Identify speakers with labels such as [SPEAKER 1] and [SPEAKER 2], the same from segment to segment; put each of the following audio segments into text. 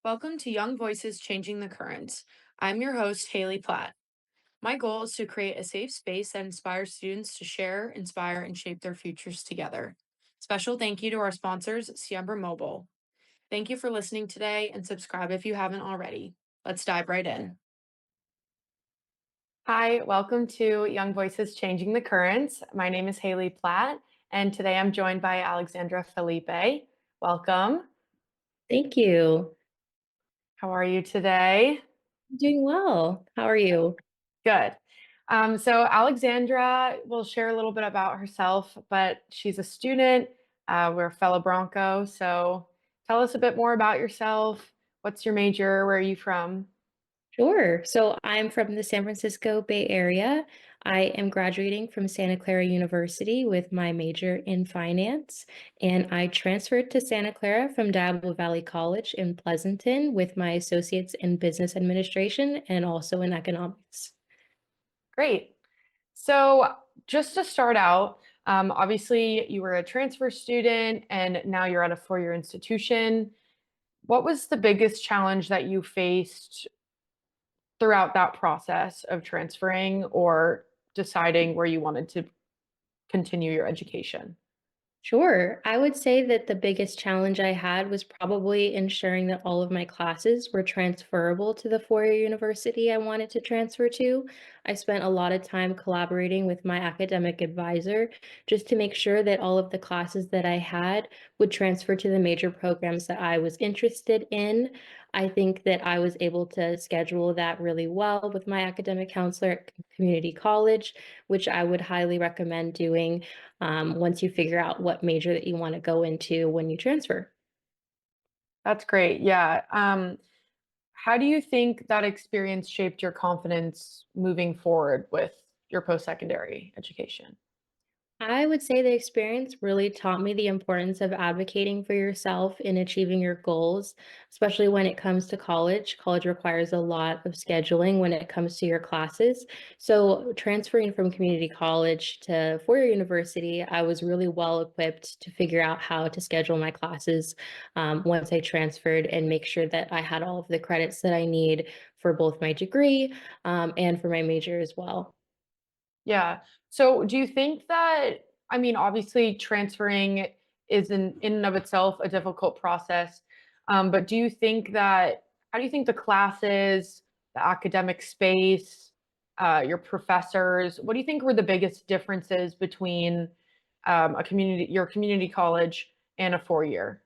[SPEAKER 1] Welcome to Young Voices Changing the Currents. I'm your host, Haley Platt. My goal is to create a safe space that inspires students to share, inspire, and shape their futures together. Special thank you to our sponsors, Siembra Mobile. Thank you for listening today and subscribe if you haven't already. Let's dive right in. Hi, welcome to Young Voices Changing the Currents. My name is Haley Platt, and today I'm joined by Alexandra Felipe. Welcome.
[SPEAKER 2] Thank you.
[SPEAKER 1] How are you today?
[SPEAKER 2] I'm doing well. How are you?
[SPEAKER 1] Good. So Alexandra will share a little bit about herself, but she's a student. We're a fellow Bronco. So tell us a bit more about yourself. What's your major? Where are you from?
[SPEAKER 2] Sure. So I'm from the San Francisco Bay Area. I am graduating from Santa Clara University with my major in finance, and I transferred to Santa Clara from Diablo Valley College in Pleasanton with my associates in business administration and also in economics.
[SPEAKER 1] Great. So just to start out, obviously you were a transfer student and now you're at a four-year institution. What was the biggest challenge that you faced throughout that process of transferring or deciding where you wanted to continue your education?
[SPEAKER 2] Sure. I would say that the biggest challenge I had was probably ensuring that all of my classes were transferable to the four-year university I wanted to transfer to. I spent a lot of time collaborating with my academic advisor just to make sure that all of the classes that I had would transfer to the major programs that I was interested in. I think that I was able to schedule that really well with my academic counselor at community college, which I would highly recommend doing once you figure out what major that you want to go into when you transfer.
[SPEAKER 1] That's great. Yeah. How do you think that experience shaped your confidence moving forward with your post-secondary education?
[SPEAKER 2] I would say the experience really taught me the importance of advocating for yourself in achieving your goals, especially when it comes to college. College requires a lot of scheduling when it comes to your classes. So, transferring from community college to four-year university, I was really well equipped to figure out how to schedule my classes once I transferred and make sure that I had all of the credits that I need for both my degree and for my major as well.
[SPEAKER 1] Yeah. So do you think that, I mean, obviously transferring is in and of itself a difficult process. But do you think that, how do you think the classes, the academic space, your professors, what do you think were the biggest differences between your community college and a four-year?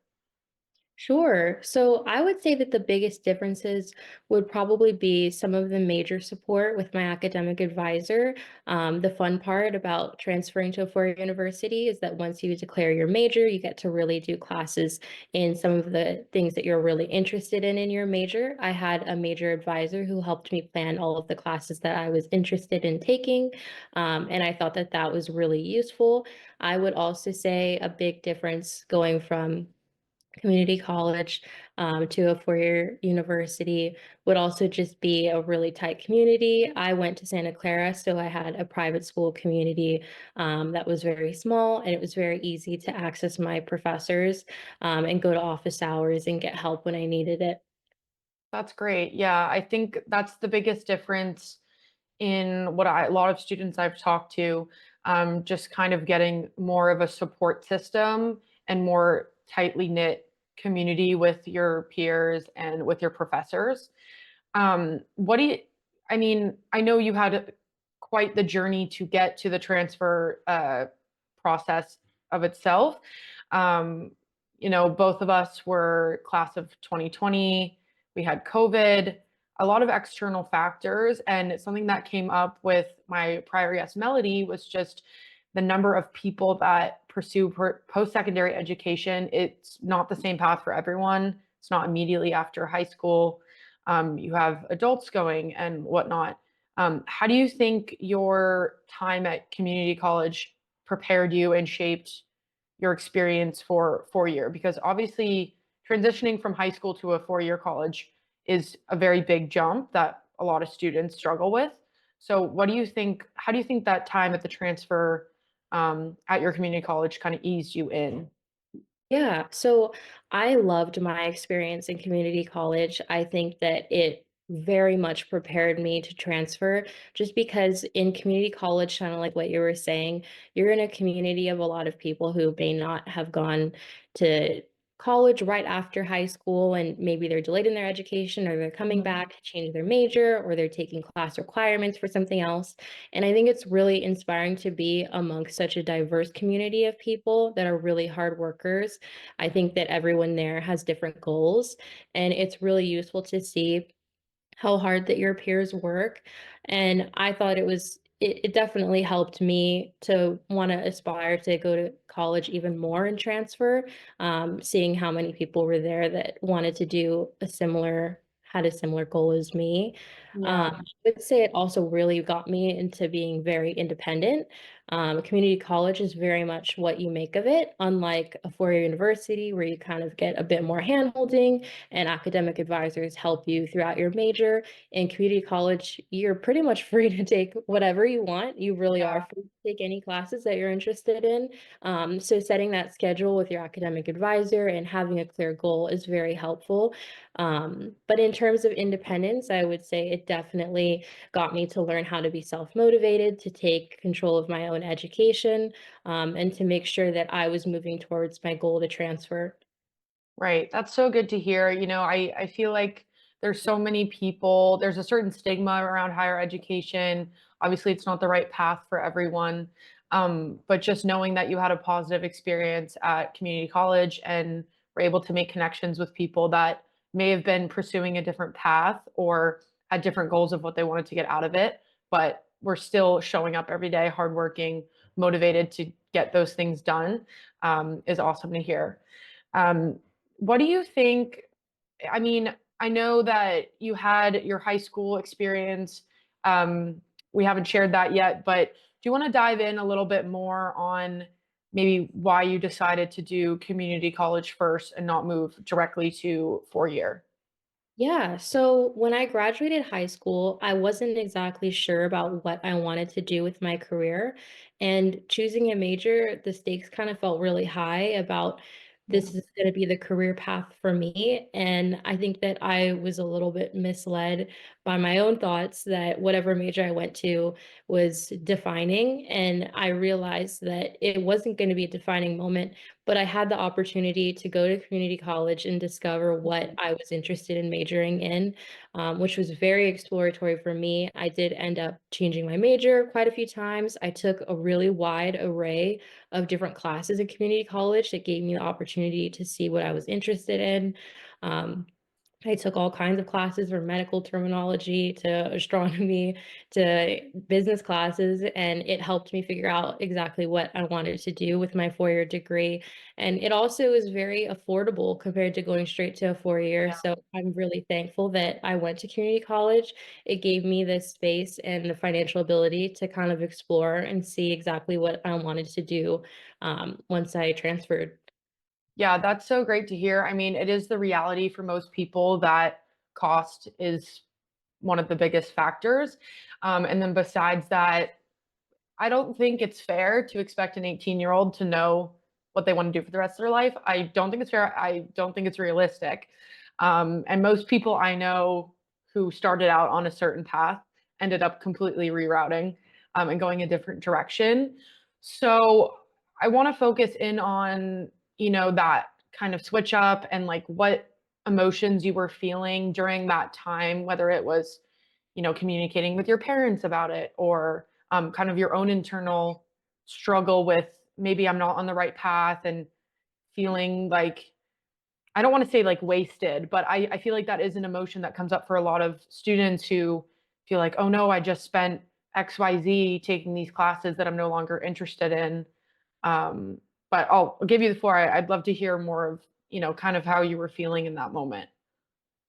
[SPEAKER 2] Sure. So I would say that the biggest differences would probably be some of the major support with my academic advisor. The fun part about transferring to a four-year university is that once you declare your major, you get to really do classes in some of the things that you're really interested in your major. I had a major advisor who helped me plan all of the classes that I was interested in taking, and I thought that that was really useful. I would also say a big difference going from community college to a four-year university would also just be a really tight community. I went to Santa Clara, so I had a private school community that was very small, and it was very easy to access my professors and go to office hours and get help when I needed it.
[SPEAKER 1] That's great. Yeah, I think that's the biggest difference in a lot of students I've talked to, just kind of getting more of a support system and more tightly knit community with your peers and with your professors. What do you, I mean, I know you had quite the journey to get to the transfer process of itself. Um, both of us were class of 2020. We had COVID, a lot of external factors. And something that came up with my prior yes Melody was just the number of people that pursue post-secondary education. It's not the same path for everyone. It's not immediately after high school. You have adults going and whatnot. How do you think your time at community college prepared you and shaped your experience for four-year? Because obviously, transitioning from high school to a four-year college is a very big jump that a lot of students struggle with. So, what do you think? How do you think that time at the transfer at your community college kind of eased you in?
[SPEAKER 2] Yeah, so I loved my experience in community college. I think that it very much prepared me to transfer just because in community college, kind of like what you were saying, you're in a community of a lot of people who may not have gone to college right after high school and maybe they're delayed in their education or they're coming
[SPEAKER 1] Mhm.
[SPEAKER 2] back to change their major or they're taking class requirements for something else. And I think it's really inspiring to be amongst such a diverse community of people that are really hard workers. I think that everyone there has different goals, and it's really useful to see how hard that your peers work. And I thought it definitely helped me to want to aspire to go to college even more and transfer, seeing how many people were there that wanted to do had a similar goal as me.
[SPEAKER 1] Yeah,
[SPEAKER 2] I would say it also really got me into being very independent. Community college is very much what you make of it, unlike a four-year university where you kind of get a bit more handholding and academic advisors help you throughout your major. In community college, you're pretty much free to take whatever you want. You really are
[SPEAKER 1] yeah.
[SPEAKER 2] free to take any classes that you're interested in. So setting that schedule with your academic advisor and having a clear goal is very helpful. But in terms of independence, I would say it definitely got me to learn how to be self-motivated, to take control of my own education, and to make sure that I was moving towards my goal to transfer.
[SPEAKER 1] Right. That's so good to hear. I feel like there's so many people, there's a certain stigma around higher education. Obviously, it's not the right path for everyone. But just knowing that you had a positive experience at community college and were able to make connections with people that may have been pursuing a different path or had different goals of what they wanted to get out of it, but we're still showing up every day, hardworking, motivated to get those things done, is awesome to hear. Um, what do you think? I mean, I know that you had your high school experience. We haven't shared that yet, but do you want to dive in a little bit more on maybe why you decided to do community college first and not move directly to 4 year?
[SPEAKER 2] Yeah, so when I graduated high school, I wasn't exactly sure about what I wanted to do with my career. And choosing a major, the stakes kind of felt really high about this is going to be the career path for me. And I think that I was a little bit misled by my own thoughts that whatever major I went to was defining. And I realized that it wasn't going to be a defining moment, but I had the opportunity to go to community college and discover what I was interested in majoring in, which was very exploratory for me. I did end up changing my major quite a few times. I took a really wide array of different classes at community college that gave me the opportunity to see what I was interested in. Um, I took all kinds of classes from medical terminology to astronomy to business classes, and it helped me figure out exactly what I wanted to do with my four-year degree. And it also is very affordable compared to going straight to a four-year. So I'm really thankful that I went to community college. It gave me the space and the financial ability to kind of explore and see exactly what I wanted to do once I transferred.
[SPEAKER 1] Yeah, that's so great to hear. I mean, it is the reality for most people that cost is one of the biggest factors. And then besides that, I don't think it's fair to expect an 18-year-old to know what they want to do for the rest of their life. I don't think it's fair. I don't think it's realistic. And most people I know who started out on a certain path ended up completely rerouting, and going a different direction. So I want to focus in on, that kind of switch up and like what emotions you were feeling during that time, whether it was, communicating with your parents about it or kind of your own internal struggle with maybe I'm not on the right path and feeling like I don't want to say like wasted, but I feel like that is an emotion that comes up for a lot of students who feel like, oh no, I just spent XYZ taking these classes that I'm no longer interested in. Um, but I'll give you the floor. I'd love to hear more of, kind of how you were feeling in that moment.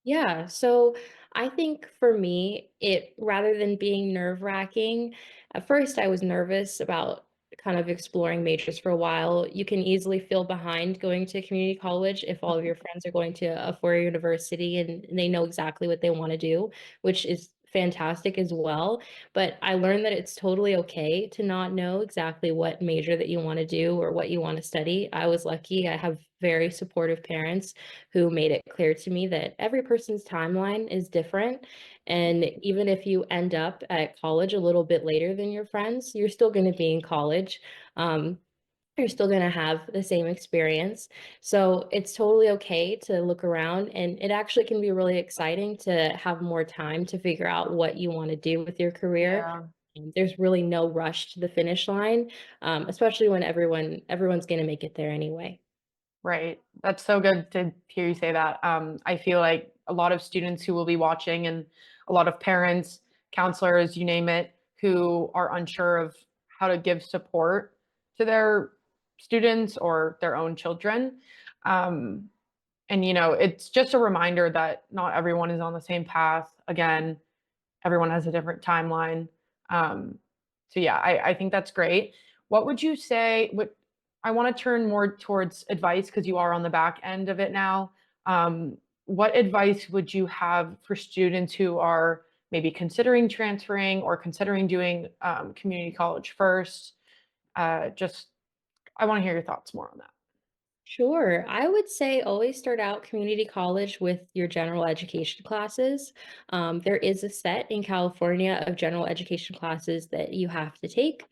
[SPEAKER 2] Yeah, so I think for me, it rather than being nerve-wracking, at first I was nervous about kind of exploring majors for a while. You can easily feel behind going to community college if all of your friends are going to a four-year university and they know exactly what they want to do, which is fantastic as well. But I learned that it's totally okay to not know exactly what major that you want to do or what you want to study. I was lucky. I have very supportive parents who made it clear to me that every person's timeline is different. And even if you end up at college a little bit later than your friends, you're still going to be in college. Um, you're still going to have the same experience. So it's totally okay to look around, and it actually can be really exciting to have more time to figure out what you want to do with your career.
[SPEAKER 1] Yeah.
[SPEAKER 2] And there's really no rush to the finish line, especially when everyone's going to make it there anyway.
[SPEAKER 1] Right. That's so good to hear you say that. I feel like a lot of students who will be watching and a lot of parents, counselors, you name it, who are unsure of how to give support to their students or their own children. Um, and, it's just a reminder that not everyone is on the same path. Again, everyone has a different timeline. Um, so yeah, I think that's great. What would you say? What I want to turn more towards advice because you are on the back end of it now. Um, what advice would you have for students who are maybe considering transferring or considering doing community college first? Just I want to hear your thoughts more on that.
[SPEAKER 2] Sure. I would say always start out community college with your general education classes. There is a set in California of general education classes that you have to take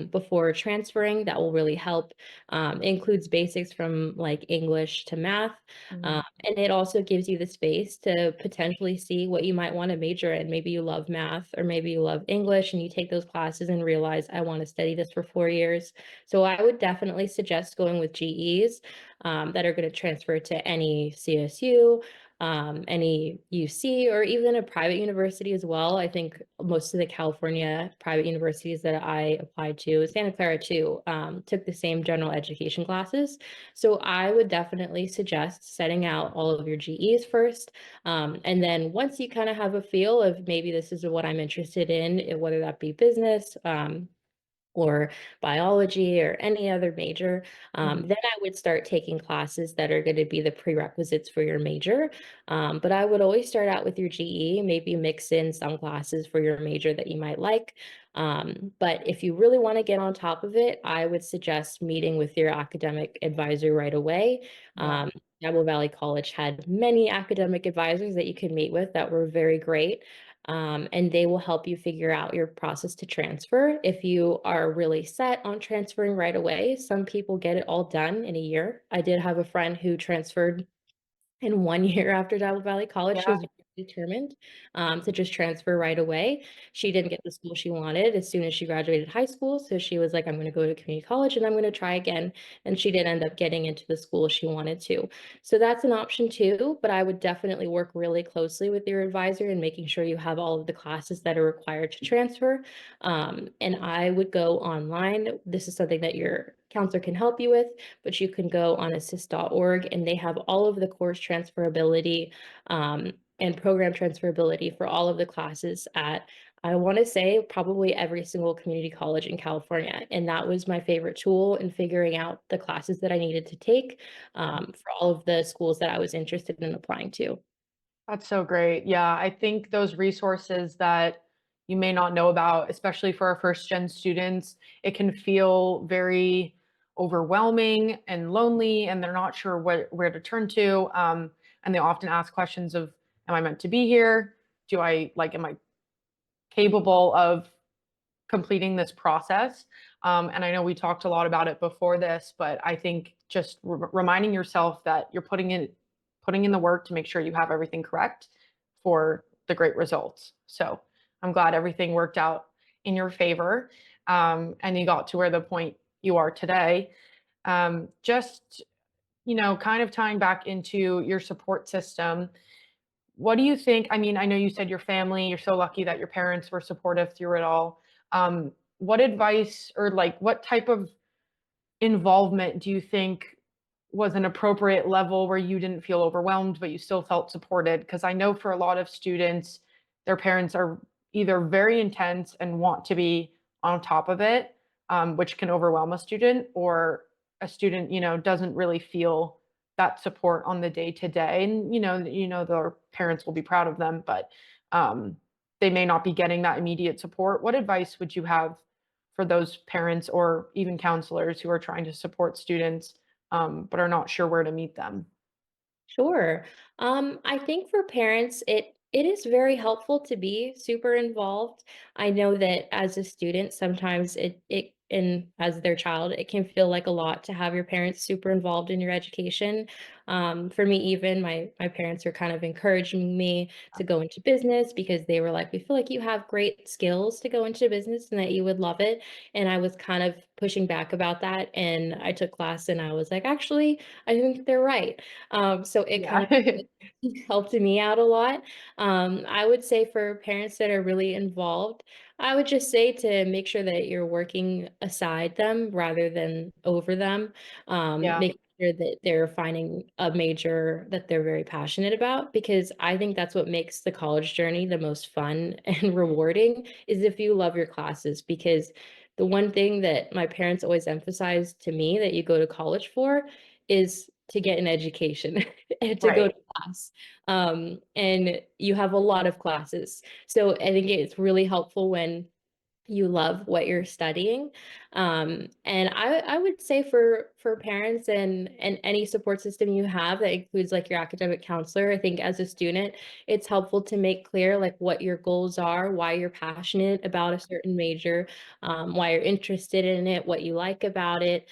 [SPEAKER 2] before transferring that will really help. It includes basics from like English to math.
[SPEAKER 1] Mhm.
[SPEAKER 2] And it also gives you the space to potentially see what you might want to major in. Maybe you love math or maybe you love English and you take those classes and realize, I want to study this for 4 years. So I would definitely suggest going with GEs that are going to transfer to any CSU, any UC, or even a private university as well. I think most of the California private universities that I applied to, Santa Clara too, took the same general education classes. So I would definitely suggest setting out all of your GEs first. And then once you kind of have a feel of maybe this is what I'm interested in, whether that be business, or biology or any other major,
[SPEAKER 1] Mhm.
[SPEAKER 2] then I would start taking classes that are going to be the prerequisites for your major. But I would always start out with your GE, maybe mix in some classes for your major that you might like. But if you really want to get on top of it, I would suggest meeting with your academic advisor right away.
[SPEAKER 1] Yeah.
[SPEAKER 2] Apple Valley College had many academic advisors that you could meet with that were very great. And they will help you figure out your process to transfer. If you are really set on transferring right away, some people get it all done in a year. I did have a friend who transferred in 1 year after Apple Valley College. She
[SPEAKER 1] Yeah.
[SPEAKER 2] was very determined to just transfer right away. She didn't get the school she wanted as soon as she graduated high school. So she was like, I'm going to go to community college and I'm going to try again. And she did end up getting into the school she wanted to. So that's an option too. But I would definitely work really closely with your advisor and making sure you have all of the classes that are required to transfer. And I would go online. This is something that your counselor can help you with, but you can go on assist.org and they have all of the course transferability and program transferability for all of the classes at, I want to say, probably every single community college in California. And that was my favorite tool in figuring out the classes that I needed to take for all of the schools that I was interested in applying to.
[SPEAKER 1] That's so great. Yeah, I think those resources that you may not know about, especially for our first gen students, it can feel very overwhelming and lonely, and they're not sure where to turn to. And they often ask questions of, "Am I meant to be here? Am I capable of completing this process?" And I know we talked a lot about it before this, but I think just reminding yourself that you're putting in the work to make sure you have everything correct for the great results. So I'm glad everything worked out in your favor, and you got to where the point you are today. Just kind of tying back into your support system, what do you think? I mean, I know you said your family, you're so lucky that your parents were supportive through it all. What advice or like what type of involvement do you think was an appropriate level where you didn't feel overwhelmed, but you still felt supported? Because I know for a lot of students, their parents are either very intense and want to be on top of it, which can overwhelm a student, or a student, doesn't really feel that support on the day to day. And their parents will be proud of them, but um, they may not be getting that immediate support. What advice would you have for those parents or even counselors who are trying to support students, but are not sure where to meet them?
[SPEAKER 2] Sure. I think for parents, it is very helpful to be super involved. I know that as a student, sometimes it and as their child, it can feel like a lot to have your parents super involved in your education. For me, even my parents are kind of encouraging me to go into business because they were like, "We feel like you have great skills to go into business and that you would love it." And I was kind of pushing back about that, and I took class, and I was like, "Actually, I think they're right." So it kind
[SPEAKER 1] Yeah.
[SPEAKER 2] of helped me out a lot. I would say for parents that are really involved, I would just say to make sure that you're working aside them rather than over them.
[SPEAKER 1] Yeah,
[SPEAKER 2] Make sure that they're finding a major that they're very passionate about, because I think that's what makes the college journey the most fun and rewarding is if you love your classes. Because the one thing that my parents always emphasized to me that you go to college for is to get an education and to go
[SPEAKER 1] right.
[SPEAKER 2] to class. And you have a lot of classes. So I think it's really helpful when you love what you're studying. And I would say for parents and any support system you have that includes like your academic counselor, I think as a student, it's helpful to make clear like what your goals are, why you're passionate about a certain major, why you're interested in it, what you like about it,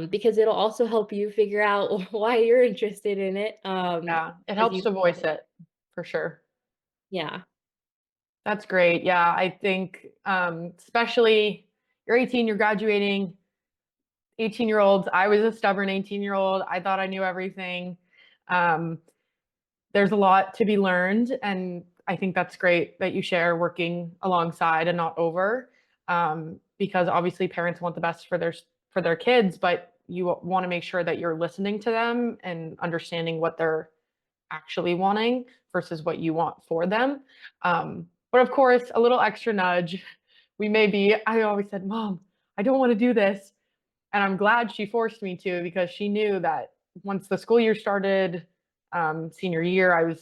[SPEAKER 2] because it'll also help you figure out why you're interested in it.
[SPEAKER 1] Yeah, it
[SPEAKER 2] As
[SPEAKER 1] helps
[SPEAKER 2] you,
[SPEAKER 1] to voice it for sure.
[SPEAKER 2] yeah.
[SPEAKER 1] That's great. Yeah, I think, especially you're 18, you're graduating, 18-year-olds. I was a stubborn 18-year-old. I thought I knew everything. Um, there's a lot to be learned, and I think that's great that you share working alongside and not over, because obviously parents want the best for their kids, but you want to make sure that you're listening to them and understanding what they're actually wanting versus what you want for them. But of course, a little extra nudge. I always said, Mom, I don't want to do this. And I'm glad she forced me to because she knew that once the school year started, senior year,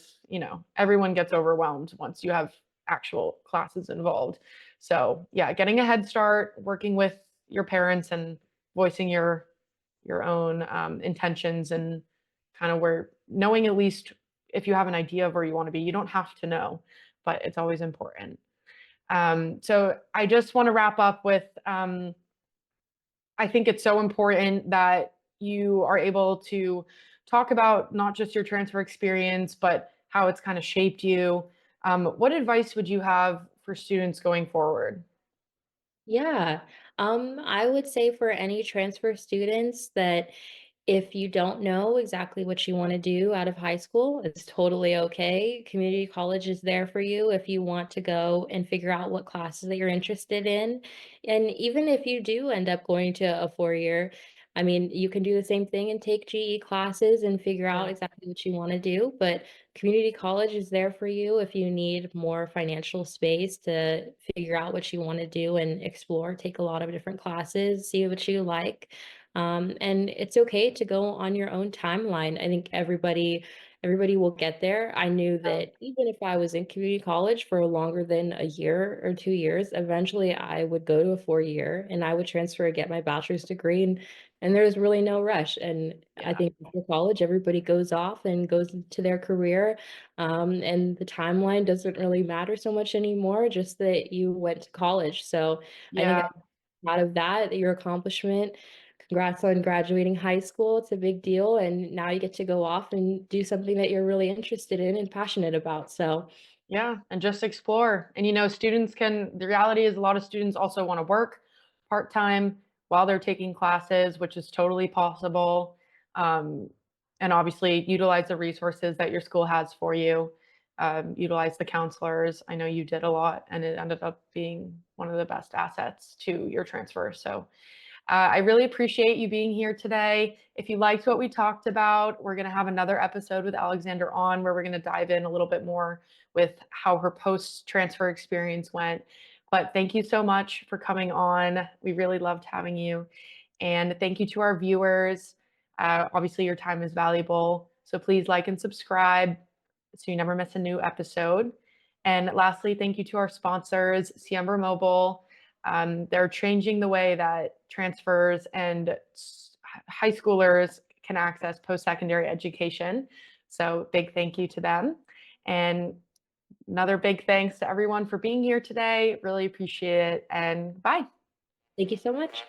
[SPEAKER 1] everyone gets overwhelmed once you have actual classes involved. So yeah, getting a head start, working with your parents and voicing your own intentions and kind of where knowing at least if you have an idea of where you want to be, you don't have to know, but it's always important. So I just want to wrap up with I think it's so important that you are able to talk about not just your transfer experience, but how it's kind of shaped you. What advice would you have for students going forward?
[SPEAKER 2] Yeah. I would say for any transfer students that if you don't know exactly what you want to do out of high school, it's totally okay. Community college is there for you if you want to go and figure out what classes that you're interested in. And even if you do end up going to a 4 year, I mean, you can do the same thing and take GE classes and figure out
[SPEAKER 1] Yeah,
[SPEAKER 2] exactly what you want to do. But community college is there for you if you need more financial space to figure out what you want to do and explore, take a lot of different classes, see what you like. And it's okay to go on your own timeline. I think everybody will get there. I knew
[SPEAKER 1] yeah,
[SPEAKER 2] that even if I was in community college for longer than a year or 2 years, eventually I would go to a 4 year and I would transfer and get my bachelor's degree. And there's really no rush. And I
[SPEAKER 1] yeah,
[SPEAKER 2] think after college, everybody goes off and goes into their career. And the timeline doesn't really matter so much anymore, just that you went to college. So I think
[SPEAKER 1] yeah.
[SPEAKER 2] out of that, your accomplishment. Congrats on graduating high school. It's a big deal. And now you get to go off and do something that you're really interested in and passionate about. So,
[SPEAKER 1] Yeah, and just explore. And the reality is a lot of students also want to work part-time while they're taking classes, which is totally possible. Um, and obviously utilize the resources that your school has for you. Utilize the counselors. I know you did a lot and it ended up being one of the best assets to your transfer. So I really appreciate you being here today. If you liked what we talked about, we're going to have another episode with Alexandra on where we're going to dive in a little bit more with how her post transfer experience went. But thank you so much for coming on. We really loved having you. And thank you to our viewers. Obviously, your time is valuable. So please like and subscribe so you never miss a new episode. And lastly, thank you to our sponsors, Siembra Mobile. They're changing the way that transfers and high schoolers can access post-secondary education. So big thank you to them. And another big thanks to everyone for being here today. Really appreciate it. And bye.
[SPEAKER 2] Thank you so much.